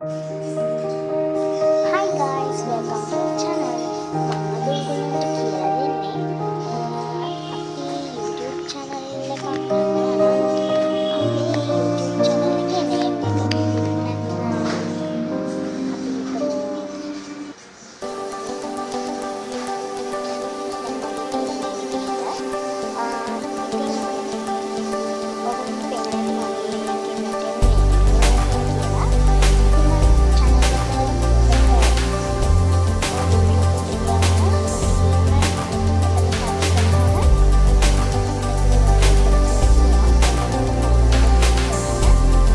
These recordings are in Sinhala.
Hi guys, welcome to our channel. මම ඔයගොල්ලන්ට කියලා දෙන්නේ අපි YouTube channel එකක් ගන්නවා නම් අපේ YouTube channel එකේ name එක. නැත්නම් අපි හිතමු දැන් මගේ තියෙන මේ විදිහට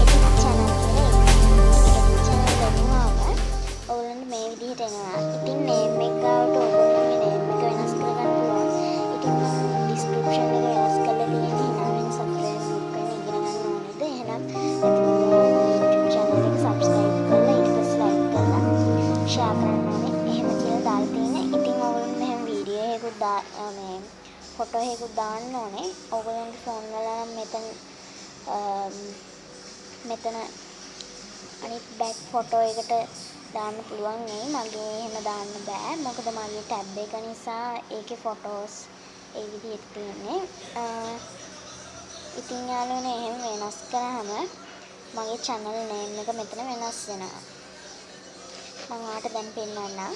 ඉතින් ඔයගොල්ලන්ට පේන්නේ මගේ එකේ මේ විදිහට එනවා. ඉතින් name එක ගාවට ඔයගොල්ලෝගේ name එක වෙනස් කරගන්න පුළුවන්. ඉතින් මම description එක වෙනස් කරලා තියෙන්නේ නාවෙන් subscribe කරගෙන ඉගෙන ගන්න ඕනේද? එහෙනම් YouTube channel එක subscribe කරලා ඊට පස්සේ like කරලා share කරන්න ඕනේ. එහෙම කියලා දාලා තියෙන්නේ. ඉතින් ඔයගොල්ලෝ මෙහෙම වීඩියෝ එකකුත් මේ ෆොටෝ එකකුත් දාන්න ඕනේ. ඔයගොල්ලන්ගේ ෆෝන් වල නම් මෙතන අනිත් බෑක් ෆොටෝ එකට දාන්න පුළුවන් නේ. මගේ එහෙම දාන්න බෑ. මොකද මගේ ටැබ් එක නිසා ඒකේ ෆොටෝස් ඒ විදිහට තියෙන්නේ. ඉතින් යාළුවනේ එහෙම වෙනස් කරාම මගේ channel name එක මෙතන වෙනස් වෙනවා. මම ඔයාලට දැන් පෙන්නන්නම්.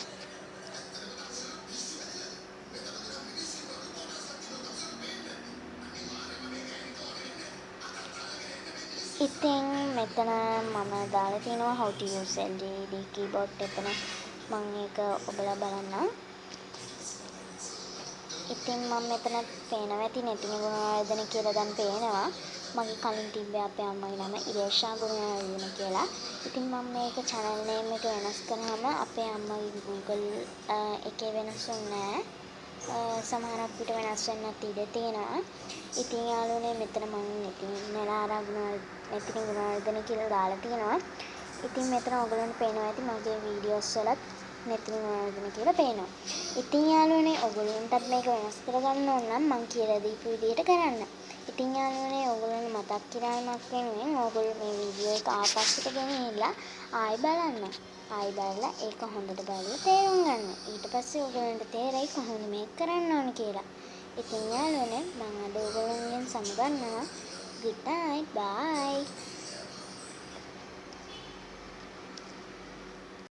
ඉතින් මෙතන මම දාලා තිනවා how to use LED keyboard එතන මම ඒක ඔබලා බලන්න. ඉතින් මම මෙතන පේනවා ඇති නෙතින ගුණවර්ධන කියලා දැන් පේනවා. මගේ කලින් තිබ්බේ අපේ අම්මගේ නම ඉරේෂා ගුණවර්ධන කියලා. ඉතින් මම මේක channel name එක වෙනස් කරාම අපේ අම්මගේ Google එකේ වෙනස් වෙන්නේ නැහැ. සමහරක් විට වෙනස් වෙන්නත් ඉඩ තියෙනවා. ඉතින් යාළුවනේ මෙතන මම නෙතින ගුණවර්ධන කියලා දාලා තියෙනවා. ඉතින් මෙතන ඔයගලන්ට පේනවා ඇති මගේ වීඩියෝස් වලත් නෙතින ගුණවර්ධන කියලා පේනවා. ඉතින් යාළුවනේ ඔයගලන්ටත් මේක වෙනස් කරගන්න ඕන නම් මම කියලා දීපු විදිහට කරන්න. ඉතින් යාළුවනේ ඔයගලන්ට මතක් කිරීමක් වෙනුවෙන් ඔයගොල්ලෝ මේ වීඩියෝ එක ආපස්සට ගෙනිහිල්ලා ආයෙ බලන්න. ආයෙ බලලා ඒක හොඳට බලලා තේරුම් ගන්න. ඊට පස්සේ ඔයගලන්ට තේරෙයි කොහොමද මේක කරන්න ඕන කියලා. ඉතින් යාළුවනේ මම අද ඔයගලන්ගෙන් සමුගන්නවා. Good night. Bye.